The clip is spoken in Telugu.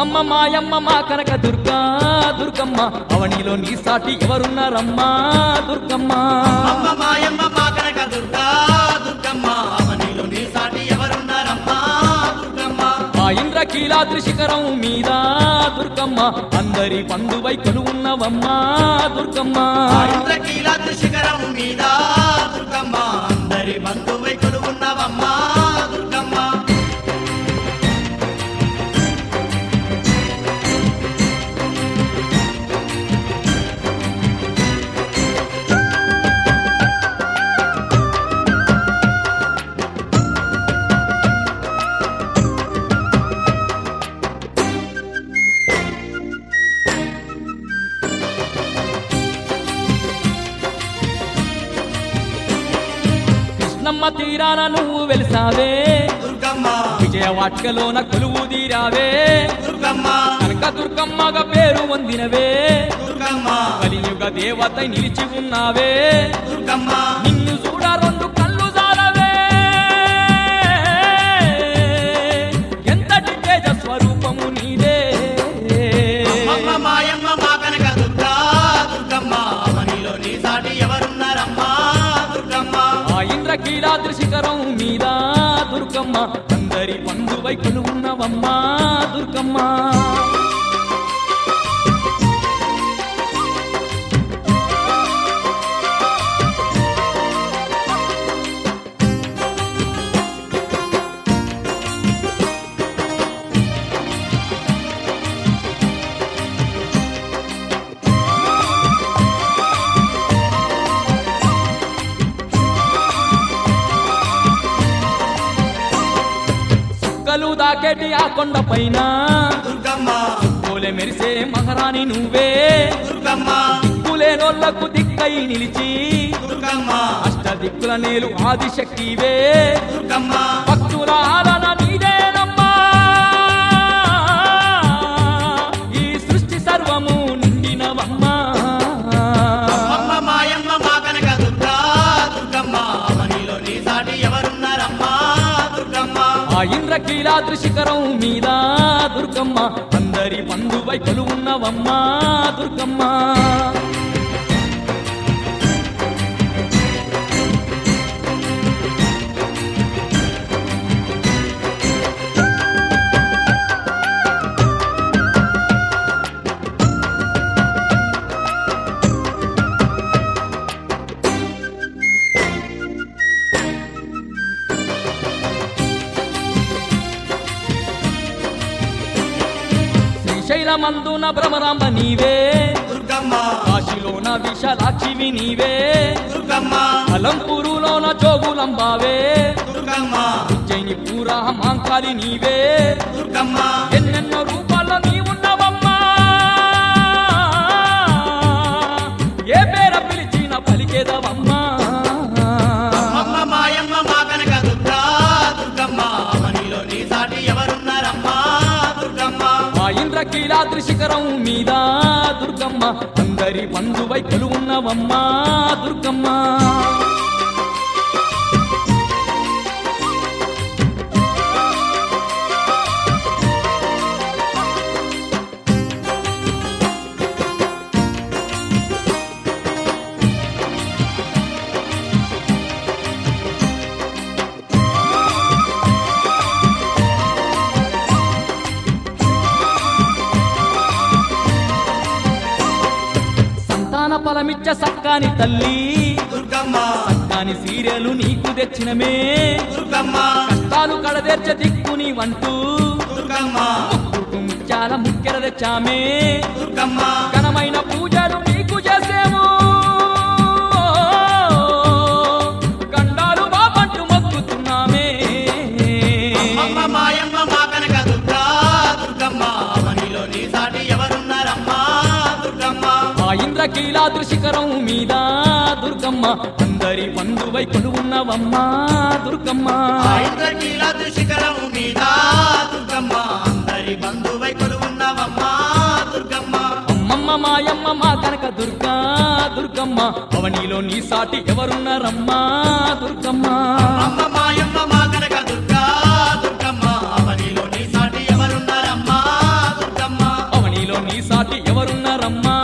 అమ్మమ్మ మాయమ్మ మా కనక దుర్గా దుర్గమ్మ అవనిలో నీ సాటి ఎవరున్నారమ్మా దుర్గమ్మ అమ్మ మాయమ్మ మా కనక దుర్గా దుర్గమ్మ అవనిలో నీ సాటి ఎవరున్నారమ్మా దుర్గమ్మ ఆ ఇంద్రకీలాద్రి శిఖరం మీద దుర్గమ్మ అందరి బంధువై కొలువున్నవమ్మా దుర్గమ్మ ఆ ఇంద్రకీలాద్రి శిఖరం మీద దుర్గమ్మ అందరి బంధువై కొలువున్నవమ్మా దుర్గమ్మ కృష్ణమ్మ తీరాన నువ్వు వెలిసావే దుర్గమ్మ విజయవాటికలోన కొలువు తీరావే దుర్గమ్మ కనక దుర్గమ్మగా పేరు పొందినవే దుర్గమ్మ కలియుగ దేవత నిలిచి ఉన్నావే దుర్గమ్మ నిన్ను చూడ రెండు కళ్ళు జాలవే ఎంతటి తేజ స్వరూపము నీదే అమ్మ మాయమ్మ మా కనక దుర్గా దుర్గమ్మ అవనిలో నీ సాటి ఎవరున్నారమ్మా దుర్గమ్మ ఆ ఇంద్రకీలాద్రి శిఖరం మీద దుర్గమ్మ అందరి బంధువై కొలువున్నవమ్మా దుర్గమ్మ చుక్కలు దాకేటి ఆ కొండ పైన దుర్గమ్మ పోలే మెరిసే మహారాణి నువ్వే దుర్గమ్మ దిక్కులేనోళ్లకు దిక్కై నిలిచి దుర్గమ్మ అష్ట దిక్కుల నేలు ఆదిశక్తివే దుర్గమ్మ భక్తుల ఆలన నీదేనమ్మా ఈ సృష్టి సర్వము నిండినవమ్మా అమ్మ మాయమ్మ మా కనక దుర్గా దుర్గమ్మ అవనిలో నీ సాటి ఎవరున్నారమ్మా దుర్గమ్మ ఆ ఇంద్రకీలాద్రి శిఖరం మీద దుర్గమ్మ అందరి బంధువై కొలువున్నవమ్మా దుర్గమ్మ శ్రీశైలమందున భ్రమరాంబ నీవే దుర్గమ్మ కాశీలోన విశాలాక్షివి నీవే దుర్గమ్మ అలంపూరులోన జోగులంబావే దుర్గమ్మ ఉజ్జయిని పూరా మాంకాలి నీవే దుర్గమ్మ ఎన్నెన్నో రూపాల్లో నీవున్నవమ్మా ఏ పేర పిలిచిన పలికేదవమ్మా అమ్మ మాయమ్మ మా కనక దుర్గా దుర్గమ్మ అవనిలో నీ సాటి ఎవరున్నారమ్మా దుర్గమ్మ ఆ ఇంద్రకీలాద్రి శిఖరం మీద దుర్గమ్మ అందరి బంధువై కొలువున్నవమ్మా దుర్గమ్మ సంతాన ఫలమిచ్చ సక్కాని తల్లి దుర్గమ్మ సక్కాని సీరియలు నీకు తెచ్చినమే దుర్గమ్మ కష్టాలు కడదేర్చ దిక్కుని వంటూ దుర్గమ్మ ముత్యాల ముక్కెర తెచ్చామే దుర్గమ్మ ఘనమైన పూజలు నీకు చేసేము గండాలు బాపంటూ మొక్కుతున్నామే అమ్మ మాయమ్మ మా కనక దుర్గా దుర్గమ్మ అవనిలో నీ సాటి ఎవరున్నారమ్మా దుర్గమ్మ ఆ ఇంద్రకీలాద్రి శిఖరం మీద దుర్గమ్మ అందరి బంధువై కొలువున్నవమ్మా దుర్గమ్మ ఆ ఇంద్రకీలాద్రి శిఖరం మీద దుర్గమ్మ అందరి బంధువై కొలువున్నవమ్మా దుర్గమ్మ అమ్మమ్మ మాయమ్మ మా కనక దుర్గా దుర్గమ్మ అవనిలో నీ సాటి ఎవరున్నారమ్మా దుర్గమ్మ అమ్మ మాయమ్మ మా కనక దుర్గా దుర్గమ్మ అవనిలో నీ సాటి ఎవరున్నారమ్మా దుర్గమ్మ ఎవరున్నారమ్మా